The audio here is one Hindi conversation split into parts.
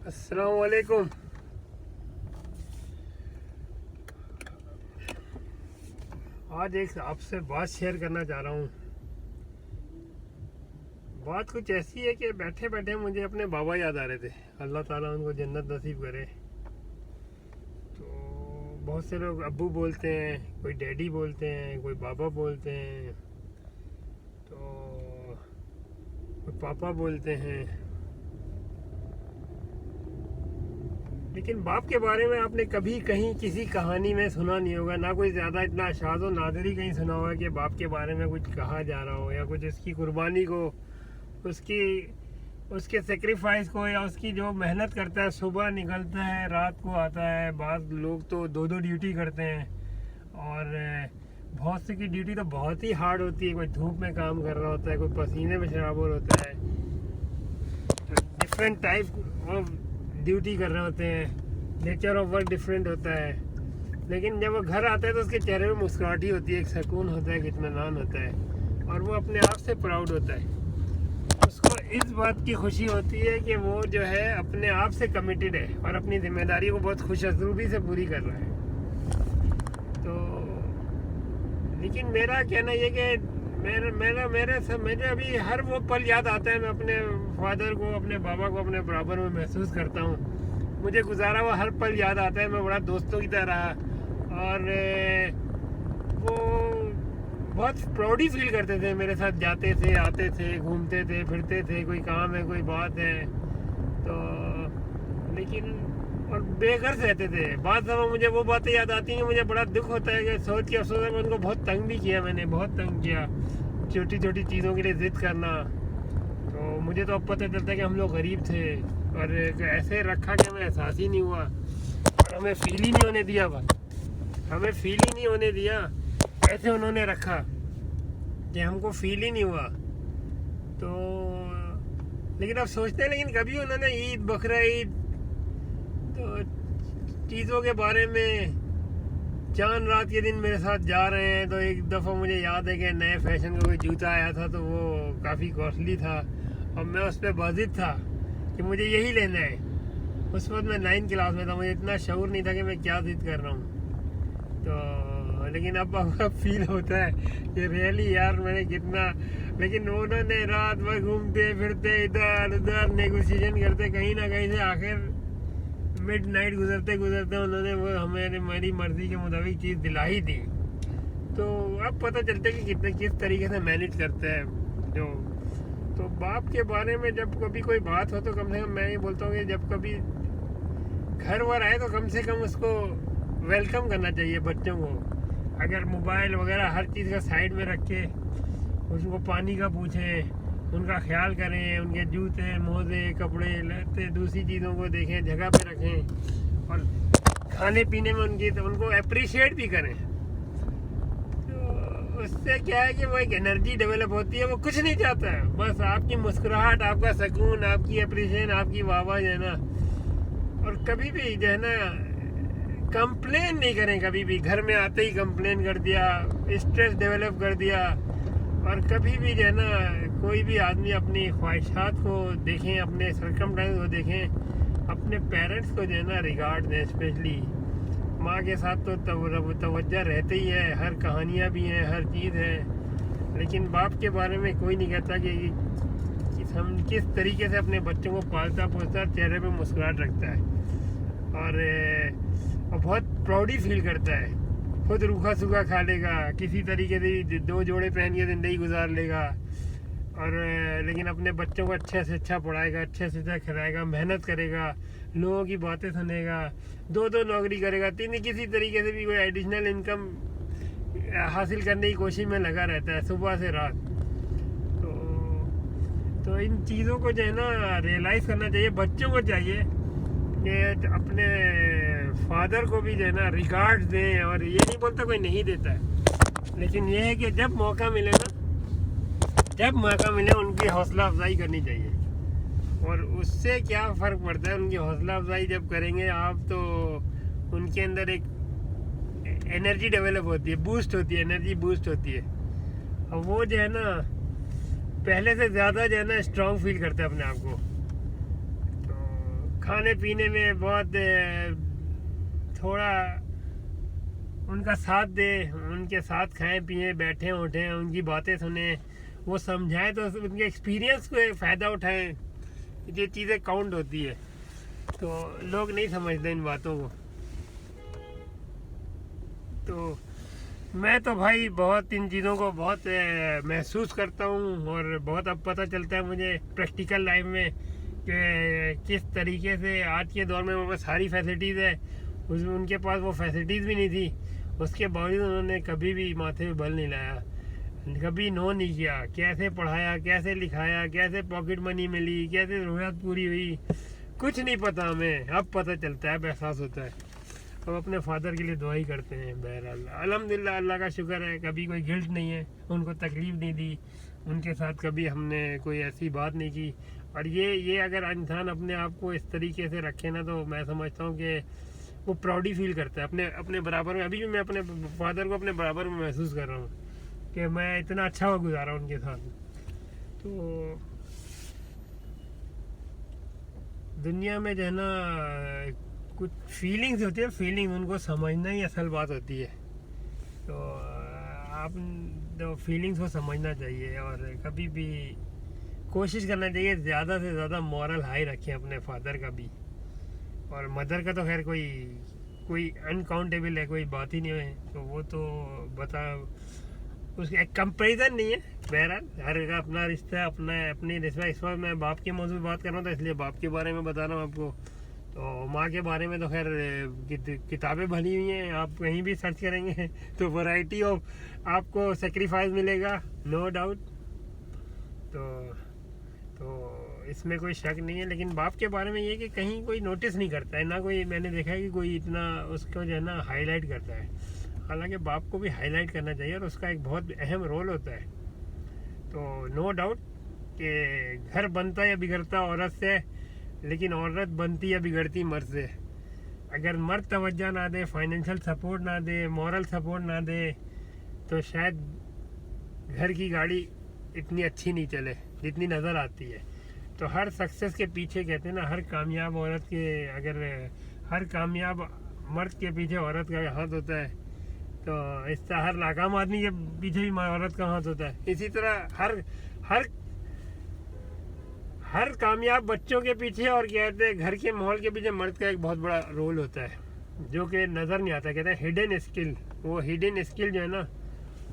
अस्सलाम वालेकुम। आज एक आपसे बात शेयर करना चाह रहा हूँ। बात कुछ ऐसी है कि बैठे बैठे मुझे अपने बाबा याद आ रहे थे। अल्लाह ताला उनको जन्नत नसीब करे। तो बहुत से लोग अब्बू बोलते हैं, कोई डैडी बोलते हैं, कोई बाबा बोलते हैं, तो कोई पापा बोलते हैं। लेकिन बाप के बारे में आपने कभी कहीं किसी कहानी में सुना नहीं होगा, ना कोई ज़्यादा इतना शाद व नादरी कहीं सुना होगा कि बाप के बारे में कुछ कहा जा रहा हो, या कुछ उसकी कुर्बानी को, उसकी उसके सेक्रीफाइस को, या उसकी जो मेहनत करता है, सुबह निकलता है रात को आता है। बाद लोग तो दो दो ड्यूटी करते हैं, और बहुत से की ड्यूटी तो बहुत ही हार्ड होती है। कोई धूप में काम कर रहा होता है, कोई पसीने में शराबोर होता है, डिफरेंट टाइप ऑफ ड्यूटी कर रहे होते हैं। नेचर ऑफ वर्क डिफरेंट होता है। लेकिन जब वो घर आता है तो उसके चेहरे में मुस्कुराहट ही होती है, एक सुकून होता है, एक इत्मीनान होता है, और वो अपने आप से प्राउड होता है। उसको इस बात की खुशी होती है कि वो जो है अपने आप से कमिटेड है और अपनी जिम्मेदारी को बहुत खुशअसलूबी से पूरी कर रहा है। तो लेकिन मेरा कहना ये कि मेरे अभी हर वो पल याद आता है। मैं अपने फादर को, अपने बाबा को अपने बराबर में महसूस करता हूँ। मुझे गुजारा हुआ हर पल याद आता है। मैं बड़ा दोस्तों की तरह रहा, और वो बहुत प्राउडी फील करते थे। मेरे साथ जाते थे, आते थे, घूमते थे, फिरते थे, कोई काम है, कोई बात है तो। लेकिन और बेघर रहते थे। बाद समय मुझे वो बातें याद आती हैं, मुझे बड़ा दुख होता है कि सोच के अफसोस है कि उनको बहुत तंग भी किया, मैंने बहुत तंग किया, छोटी छोटी चीज़ों के लिए ज़िद करना। तो मुझे तो अब पता चलता है कि हम लोग गरीब थे, और ऐसे रखा कि हमें एहसास ही नहीं हुआ, और हमें फील ही नहीं होने दिया। हमें फील ही नहीं होने दिया, ऐसे उन्होंने रखा कि हमको फील ही नहीं हुआ। तो लेकिन अब सोचते हैं, लेकिन कभी उन्होंने ईद, बकरा ईद, तो चीज़ों के बारे में, चांद रात के दिन मेरे साथ जा रहे हैं। तो एक दफ़ा मुझे याद है कि नए फैशन का कोई जूता आया था, तो वो काफ़ी कॉस्टली था, और मैं उस पर बाजिद था कि मुझे यही लेना है। उस वक्त मैं 9th क्लास में था, मुझे इतना शऊर नहीं था कि मैं क्या जिद कर रहा हूँ। तो लेकिन अब फील होता है कि रियली यार मैंने कितना। लेकिन उन्होंने रात भर घूमते फिरते, इधर उधर नेगोशिएशन करते, कहीं ना कहीं से आखिर मिड नाइट गुजरते गुजरते उन्होंने वो हमें मेरी मर्जी के मुताबिक चीज़ दिला ही दी। तो अब पता चलता है कि कितने किस तरीके से मैनेज करते हैं जो। तो बाप के बारे में जब कभी कोई बात हो, तो कम से कम मैं ये बोलता हूँ कि जब कभी घर वर आए तो कम से कम उसको वेलकम करना चाहिए बच्चों को। अगर मोबाइल वगैरह हर चीज़ का साइड में रख के उसको पानी का पूछें, उनका ख्याल करें, उनके जूते, मोजे, कपड़े, लत्ते, दूसरी चीज़ों को देखें, जगह पे रखें, और खाने पीने में उनको अप्रिशिएट भी करें। तो उससे क्या है कि वो एक एनर्जी डेवलप होती है। वो कुछ नहीं चाहता है, बस आपकी मुस्कुराहट, आपका सुकून, आपकी अप्रिशिएशन, आपकी वाह जो है ना। और कभी भी जो है ना कंप्लेन नहीं करें। कभी भी घर में आते ही कंप्लेन कर दिया, स्ट्रेस डेवलप कर दिया। और कभी भी जो है ना कोई भी आदमी अपनी ख्वाहिशात को देखें, अपने सरकमस्टेंस को देखें, अपने पेरेंट्स को जो है ना रिगार्ड दें। स्पेशली माँ के साथ तो तवज्जो रहते ही है, हर कहानियाँ भी हैं, हर चीज़ है। लेकिन बाप के बारे में कोई नहीं कहता कि हम किस तरीके से अपने बच्चों को पालता पोसता, चेहरे पे मुस्कुराहट रखता है, और बहुत प्राउडी फील करता है। खुद रूखा सूखा खा लेगा, किसी तरीके से 2 जोड़े पहन के ज़िंदगी गुजार लेगा, और लेकिन अपने बच्चों को अच्छे से अच्छा पढ़ाएगा, अच्छे से अच्छा खिलाएगा, मेहनत करेगा, लोगों की बातें सुनेगा, 2 नौकरी करेगा, 3 किसी तरीके से भी कोई एडिशनल इनकम हासिल करने की कोशिश में लगा रहता है सुबह से रात। तो इन चीज़ों को जो है ना रियलाइज़ करना चाहिए। बच्चों को चाहिए कि अपने फादर को भी जो है ना रिगार्ड दें। और ये नहीं बोलता कोई नहीं देता है, लेकिन ये है कि जब मौका मिले ना, जब मौका मिले उनकी हौसला अफजाई करनी चाहिए। और उससे क्या फ़र्क पड़ता है, उनकी हौसला अफजाई जब करेंगे आप, तो उनके अंदर एक एनर्जी डेवलप होती है, बूस्ट होती है, एनर्जी बूस्ट होती है। और वो जो है ना पहले से ज़्यादा जो है ना स्ट्रॉन्ग फील करते हैं अपने आप को। तो खाने पीने में बहुत थोड़ा उनका साथ दे, उनके साथ खाएं पिए बैठें उठें, उनकी बातें सुने, वो समझाएं तो उनके एक्सपीरियंस को फ़ायदा उठाएं। ये चीज़ें काउंट होती है, तो लोग नहीं समझते इन बातों को। तो मैं तो भाई बहुत इन चीज़ों को बहुत महसूस करता हूँ, और बहुत अब पता चलता है मुझे प्रैक्टिकल लाइफ में कि किस तरीके से आज के दौर में उनके पास सारी फैसिलिटीज़ है, उसमें उनके पास वो फैसिलिटीज़ भी नहीं थी, उसके बावजूद उन्होंने कभी भी माथे पे बल नहीं लाया, कभी नो नहीं किया। कैसे पढ़ाया, कैसे लिखाया, कैसे पॉकेट मनी मिली, कैसे ज़रूरत पूरी हुई, कुछ नहीं पता हमें। अब पता चलता है, अब एहसास होता है। अब अपने फादर के लिए दुआ ही करते हैं। बहरहाल अल्हम्दुलिल्लाह, अल्लाह का शुक्र है, कभी कोई गिल्ट नहीं है, उनको तकलीफ़ नहीं दी, उनके साथ कभी हमने कोई ऐसी बात नहीं की। और ये अगर इंसान अपने आप को इस तरीके से रखे ना, तो मैं समझता हूँ कि वो प्राउड ही फील करता है अपने बराबर में। अभी भी मैं अपने फादर को अपने बराबर में महसूस कर रहा हूँ कि मैं इतना अच्छा वक्त गुजारा उनके साथ। तो दुनिया में जो है ना, कुछ फीलिंग्स होती है, फीलिंग उनको समझना ही असल बात होती है। तो आप तो फीलिंग्स को समझना चाहिए, और कभी भी कोशिश करना चाहिए ज़्यादा से ज़्यादा मॉरल हाई रखें अपने फादर का भी। और मदर का तो खैर कोई अनकाउंटेबल है, कोई बात ही नहीं है, तो वो तो बता, उसका एक कंपेरिजन नहीं है। बहरहाल हर का अपना रिश्ता है, अपनी रिश्ता। इस बार मैं बाप के मौजूद बात कर रहा हूँ, तो इसलिए बाप के बारे में बता रहा हूँ आपको। तो माँ के बारे में तो खैर किताबें भरी हुई हैं, आप कहीं भी सर्च करेंगे तो वैरायटी ऑफ आपको सेक्रीफाइस मिलेगा, नो डाउट। तो इसमें कोई शक नहीं है। लेकिन बाप के बारे में ये कि कहीं कोई नोटिस नहीं करता है, ना कोई मैंने देखा है कि कोई इतना उसको जो है ना हाईलाइट करता है। हालांकि बाप को भी हाईलाइट करना चाहिए, और उसका एक बहुत अहम रोल होता है। तो नो डाउट कि घर बनता या बिगड़ता औरत से, लेकिन औरत बनती या बिगड़ती मर्द से। अगर मर्द तवज्जो ना दे, फाइनेंशियल सपोर्ट ना दे, मॉरल सपोर्ट ना दे, तो शायद घर की गाड़ी इतनी अच्छी नहीं चले जितनी नज़र आती है। तो हर सक्सेस के पीछे कहते हैं ना, हर कामयाब औरत के, अगर हर कामयाब मर्द के पीछे औरत का हाथ होता है, तो इस तरह हर नाकाम आदमी के पीछे भी औरत का हाथ होता है। इसी तरह हर कामयाब बच्चों के पीछे, और कहते हैं घर के माहौल के पीछे, मर्द का एक बहुत बड़ा रोल होता है, जो कि नज़र नहीं आता। कहते हैं हिडन स्किल। वो हिडन स्किल जो है ना,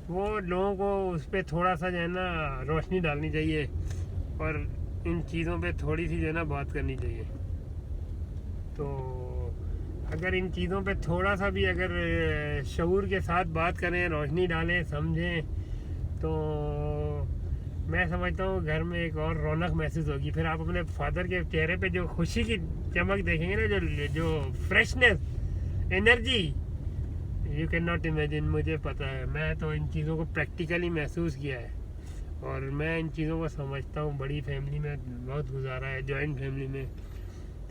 वो लोगों को उस पर थोड़ा सा जो है ना रोशनी डालनी चाहिए, और इन चीज़ों पे थोड़ी सी जो है ना बात करनी चाहिए। तो अगर इन चीज़ों पे थोड़ा सा भी अगर शऊर के साथ बात करें, रोशनी डालें, समझें, तो मैं समझता हूँ घर में एक और रौनक महसूस होगी। फिर आप अपने फादर के चेहरे पे जो खुशी की चमक देखेंगे ना, जो freshness, energy, you can not imagine. मुझे पता है, मैं तो इन चीज़ों को प्रैक्टिकली महसूस किया है, और मैं इन चीज़ों को समझता हूँ। बड़ी फैमिली में बहुत गुजारा है, जॉइंट फैमिली में।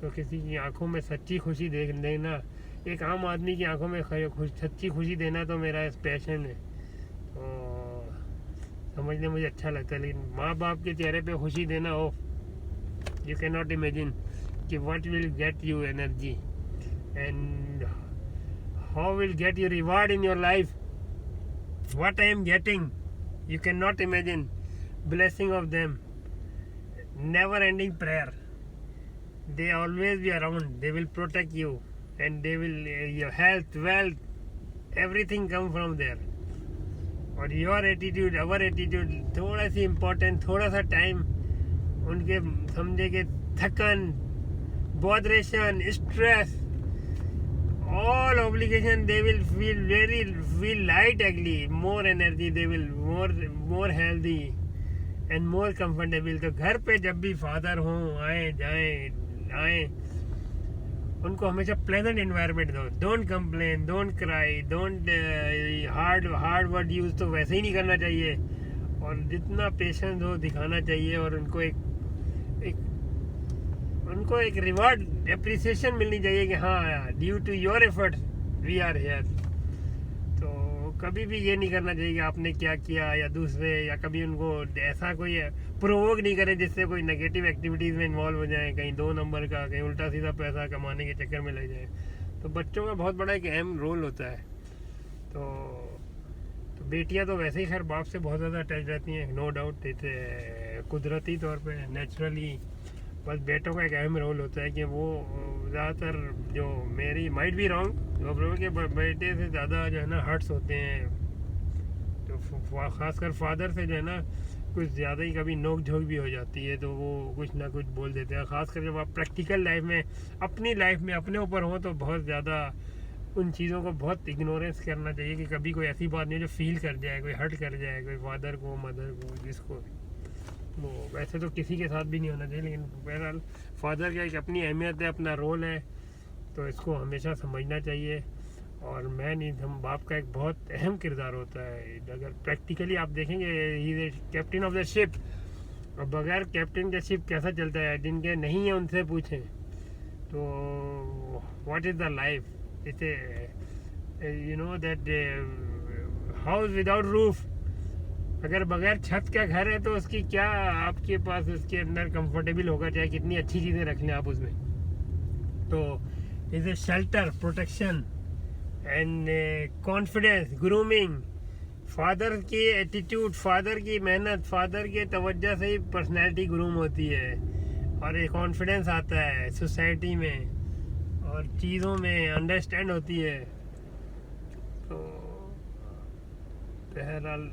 तो किसी की आंखों में सच्ची खुशी देख देना, एक आम आदमी की आंखों में सच्ची खुशी देना, तो मेरा पैशन है। तो समझने मुझे अच्छा लगता है। लेकिन माँ बाप के चेहरे पे खुशी देना हो, यू कैन नॉट इमेजिन कि what will get you energy, and how will get you reward in your life. What I am getting, you cannot imagine. Blessing of them, never ending prayer. They always be around, they will protect you, and they will your health, wealth, everything come from there. और your attitude, our attitude थोड़ा सी important, थोड़ा सा टाइम उनके समझे कि थकन, botheration, stress, all obligation, they will feel light, actually more energy, they will more healthy and more comfortable. तो घर पे जब भी फादर हों, आए, उनको हमेशा प्लेजेंट एनवायरनमेंट दो। Don't complain, don't cry, don't hard word use तो वैसे ही नहीं करना चाहिए, और जितना पेशेंस हो दिखाना चाहिए, और उनको एक रिवार्ड, एप्रिसिएशन मिलनी चाहिए कि हाँ, due to your effort we are here. तो कभी भी ये नहीं करना चाहिए कि आपने क्या किया या दूसरे, या कभी उनको ऐसा कोई प्रोवोक नहीं करे जिससे कोई नेगेटिव एक्टिविटीज़ में इन्वॉल्व हो जाए, कहीं 2 नंबर का, कहीं उल्टा सीधा पैसा कमाने के चक्कर में लग जाए। तो बच्चों का बहुत बड़ा एक अहम रोल होता है। तो बेटियां तो वैसे ही खैर बाप से बहुत ज़्यादा अटैच रहती हैं, नो डाउट, कुदरती तौर पे नेचुरली। बस बेटों का एक अहम रोल होता है कि वो ज़्यादातर, जो मेरी माइट बी रॉन्ग, के बेटे से ज़्यादा जो है ना हर्ट्स होते हैं। तो ख़ासकर फादर से जो है ना कुछ ज़्यादा ही कभी नोक झोंक भी हो जाती है, तो वो कुछ ना कुछ बोल देते हैं। ख़ासकर जब आप प्रैक्टिकल लाइफ में, अपनी लाइफ में अपने ऊपर हो, तो बहुत ज़्यादा उन चीज़ों को बहुत इग्नोरेंस करना चाहिए कि कभी कोई ऐसी बात नहीं जो फील कर जाए, कोई हर्ट कर जाए, कोई फादर को, मदर को, जिसको वो। वैसे तो किसी के साथ भी नहीं होना चाहिए, लेकिन बहरहाल फादर का एक अपनी अहमियत है, अपना रोल है, तो इसको हमेशा समझना चाहिए। और मैं नहीं, हम बाप का एक बहुत अहम किरदार होता है। अगर प्रैक्टिकली आप देखेंगे, he is captain of the ship, और बगैर कैप्टन के शिप कैसा चलता है? जिनके नहीं है उनसे पूछें। तो what is the life? It's you know that house without roof, अगर बगैर छत का घर है तो उसकी क्या आपके पास उसके अंदर कंफर्टेबल होगा, चाहे कितनी अच्छी चीज़ें रख लें आप उसमें। तो is a shelter, protection and confidence, grooming. Father की एटीट्यूड, फादर की मेहनत, फादर के तवज्जो से ही पर्सनैलिटी ग्रूम होती है, और एक कॉन्फिडेंस आता है सोसाइटी में और चीज़ों में, अंडरस्टैंड होती है। तो बहरहाल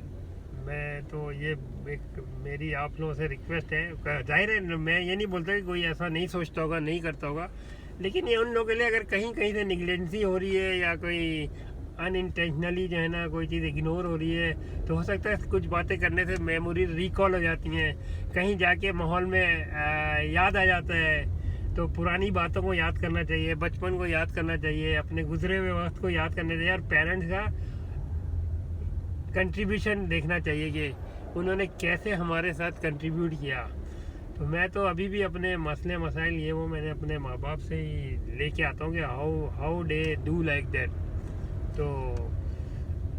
मैं तो ये एक मेरी आप लोगों से रिक्वेस्ट है। जाहिर है मैं ये नहीं बोलता कि कोई ऐसा नहीं सोचता होगा, नहीं करता होगा, लेकिन ये उन लोगों के लिए अगर कहीं कहीं से निगलेंसी हो रही है या कोई अनइंटेंशनली जो है ना कोई चीज़ इग्नोर हो रही है, तो हो सकता है कुछ बातें करने से मेमोरी रिकॉल हो जाती हैं, कहीं जाके माहौल में याद आ जाता है। तो पुरानी बातों को याद करना चाहिए, बचपन को याद करना चाहिए, अपने गुजरे हुए वक्त को याद करना चाहिए, और पेरेंट्स का कंट्रीब्यूशन देखना चाहिए कि उन्होंने कैसे हमारे साथ कंट्रीब्यूट किया। तो मैं तो अभी भी अपने मसले मसाइल ये वो मैंने अपने माँ बाप से ही लेके आता हूँ कि how they do like that. तो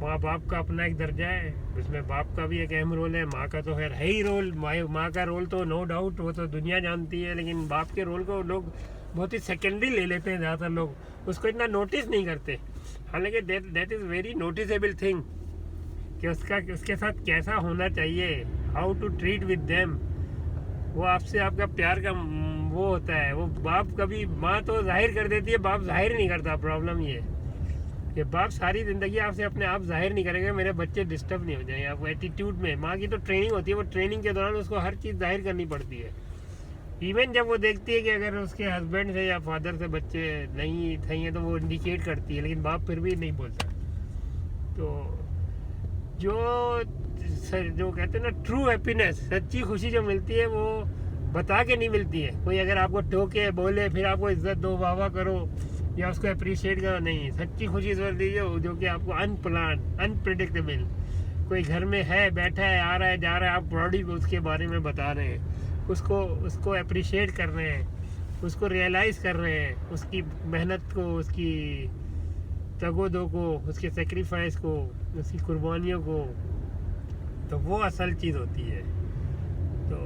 माँ बाप का अपना एक दर्जा है, उसमें बाप का भी एक अहम रोल है, माँ का तो खैर है ही रोल। माँ का रोल तो नो डाउट वो तो दुनिया जानती है, लेकिन बाप के रोल को लोग बहुत ही सेकेंडरी ले लेते हैं, ज़्यादातर लोग उसको इतना नोटिस नहीं करते। हालांकि that is very noticeable thing कि उसके साथ कैसा होना चाहिए, how to treat with them. वो आपसे आपका प्यार का वो होता है। वो बाप कभी, माँ तो जाहिर कर देती है, बाप जाहिर नहीं करता। प्रॉब्लम ये है कि बाप सारी ज़िंदगी आपसे अपने आप जाहिर नहीं करेंगे, मेरे बच्चे डिस्टर्ब नहीं हो जाएंगे। आपको एटीट्यूड में माँ की तो ट्रेनिंग होती है, वो ट्रेनिंग के दौरान उसको हर चीज़ जाहिर करनी पड़ती है। इवन जब वो देखती है कि अगर उसके हस्बैंड से या फादर से बच्चे नहीं सही हैं तो वो इंडिकेट करती है, लेकिन बाप फिर भी नहीं बोलता। तो जो कहते हैं ना ट्रू हैप्पीनेस, सच्ची खुशी जो मिलती है वो बता के नहीं मिलती है। कोई अगर आपको टोके बोले फिर आपको इज्जत दो, वाह करो या उसको अप्रिशिएट करो, नहीं। सच्ची खुशी इस वक्त दीजिए जो कि आपको अनप्लान, अनप्रिडिक्टेबल, कोई घर में है, बैठा है, आ रहा है, जा रहा है, आप प्राउडली उसके बारे में बता रहे हैं, उसको अप्रिशिएट कर रहे हैं, उसको रियलाइज़ कर रहे हैं, उसकी मेहनत को, उसकी तगोदो को, उसके सेक्रीफाइस को, उसकी कुर्बानियों को। तो वो असल चीज़ होती है। तो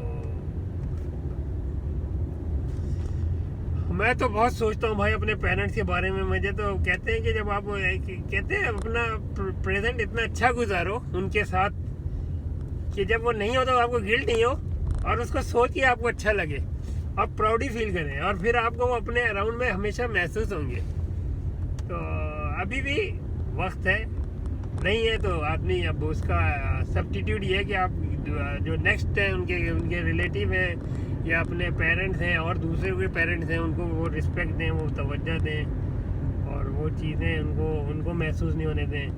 मैं तो बहुत सोचता हूँ भाई अपने पेरेंट्स के बारे में। मुझे तो कहते हैं कि जब आप कहते हैं अपना प्रेजेंट इतना अच्छा गुजारो उनके साथ कि जब वो नहीं हो तो आपको गिल्ट नहीं हो, और उसको सोच के आपको अच्छा लगे, आप प्राउडी फील करें, और फिर आपको अपने अराउंड में हमेशा महसूस होंगे। तो अभी भी वक्त है, नहीं है तो आदमी अब उसका सब्स्टिट्यूट ये है कि आप जो नेक्स्ट है उनके रिलेटिव हैं या अपने पेरेंट्स हैं और दूसरे के पेरेंट्स हैं, उनको वो रिस्पेक्ट दें, वो तवज्जो दें, और वो चीज़ें उनको महसूस नहीं होने दें,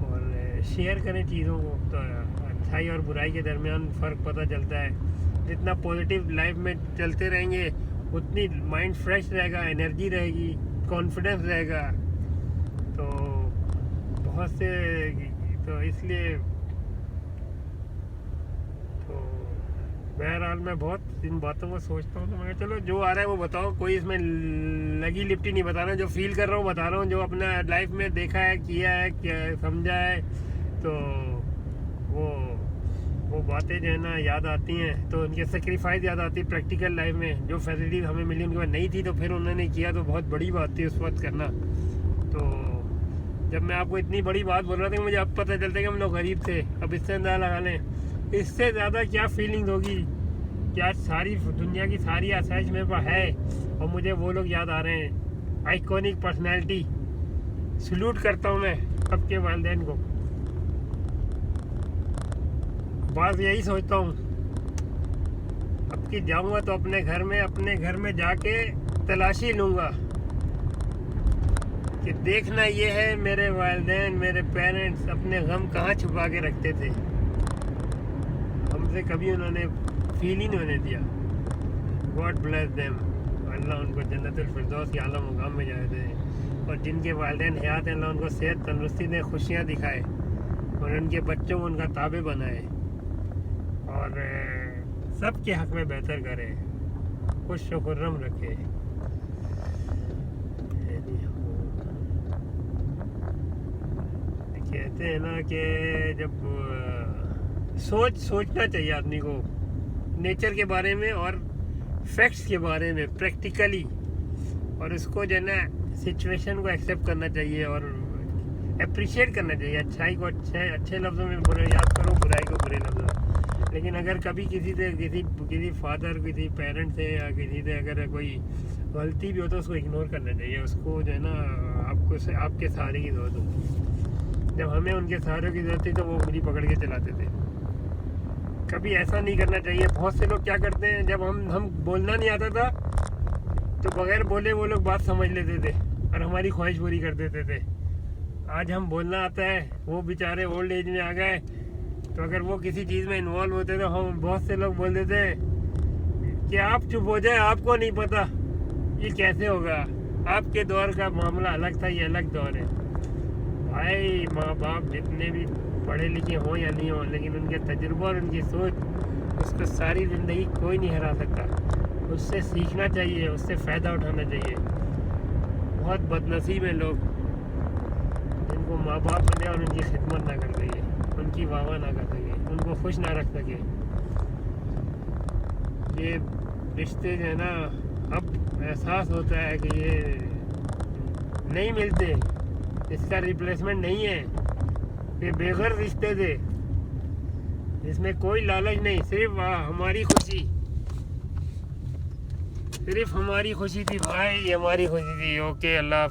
और शेयर करें चीज़ों को। तो अच्छाई और बुराई के दरमियान फ़र्क पता चलता है। जितना पॉजिटिव लाइफ में चलते रहेंगे उतनी माइंड फ्रेश रहेगा, एनर्जी रहेगी, कॉन्फिडेंस रहेगा। तो बहुत से, तो इसलिए तो बहरहाल मैं बहुत इन बातों को सोचता हूँ, तो मैं चलो जो आ रहा है वो बताओ, कोई इसमें लगी लिपटी नहीं बता रहा, जो फील कर रहा हूँ बता रहा हूँ, जो अपना लाइफ में देखा है, किया है, क्या समझा है, तो वो वो बातें जो है ना याद आती हैं, तो उनके सेक्रीफाइस याद आती है प्रैक्टिकल लाइफ में। जो फैसिलिटीज हमें मिली उनके पास नहीं थी, तो फिर उन्होंने किया, तो बहुत बड़ी बात थी उस वक्त करना। तो जब मैं आपको इतनी बड़ी बात बोल रहा था कि मुझे अब पता चलता है कि हम लोग गरीब थे, अब इससे अंदाजा लगा लें इससे ज़्यादा क्या फीलिंग होगी कि आज सारी दुनिया की सारी आसाइश मेरे पास है और मुझे वो लोग याद आ रहे हैं, आइकॉनिक पर्सनैलिटी। सल्यूट करता हूँ मैं सबके वालिदैन को। बस यही सोचता हूँ, अब कि जाऊँगा तो अपने घर में जाके तलाशी लूँगा कि देखना ये है मेरे वालिदैन, मेरे पेरेंट्स अपने गम कहाँ छुपा के रखते थे, हमसे कभी उन्होंने फील ही नहीं होने दिया। गॉड ब्लेस देम, अल्लाह उनको जन्नतुल फिरदौस के आला मुकाम में जाए थे, और जिनके वालिदैन हयात हैं अल्लाह उनको सेहत तंदुरुस्ती दे, खुशियाँ दिखाए और उनके बच्चों को उनका ताबे बनाए और सबके हक़ में बेहतर करे, खुश व खुर्रम रखे। कहते हैं ना कि जब सोचना चाहिए आदमी को नेचर के बारे में और फैक्ट्स के बारे में प्रैक्टिकली, और उसको जो है ना सिचुएशन को एक्सेप्ट करना चाहिए और अप्रिशिएट करना चाहिए। अच्छाई को अच्छे लफ्ज़ों में बुरा याद करो, बुराई को बुरे लफ्ज़ों। लेकिन अगर कभी किसी फादर, किसी पेरेंट से या किसी से अगर कोई गलती भी हो तो उसको इग्नोर करना चाहिए। उसको जो है ना आपके सहारे की ज़रूरत होती। जब हमें उनके सहारे की ज़रूरत थी तो वो मुझे पकड़ के चलाते थे। कभी ऐसा नहीं करना चाहिए। बहुत से लोग क्या करते हैं, जब हम बोलना नहीं आता था तो बगैर बोले वो लोग बात समझ लेते थे और हमारी ख्वाहिश पूरी कर देते थे। आज हम बोलना आता है, वो बेचारे ओल्ड एज में आ गए, तो अगर वो किसी चीज़ में इन्वॉल्व होते तो हम बहुत से लोग बोल देते कि आप चुप हो जाए, आपको नहीं पता ये कैसे होगा, आपके दौर का मामला अलग था, ये अलग दौर है। भाई माँ बाप जितने भी पढ़े लिखे हों या नहीं हों, लेकिन उनके तजुर्बा और उनकी सोच, उसको सारी ज़िंदगी कोई नहीं हरा सकता। उससे सीखना चाहिए, उससे फ़ायदा उठाना चाहिए। बहुत बदनसीब है लोग जिनको माँ बाप बने और उनकी खिदमत ना कर सके, उनकी वाह ना कर सके, उनको खुश ना रख सके। ये रिश्ते जो है ना, अब एहसास होता है कि ये नहीं मिलते, इसका रिप्लेसमेंट नहीं है। ये बेघर रिश्ते थे, इसमें कोई लालच नहीं, सिर्फ हमारी खुशी, सिर्फ हमारी खुशी थी भाई, हमारी खुशी थी। ओके, अल्लाह।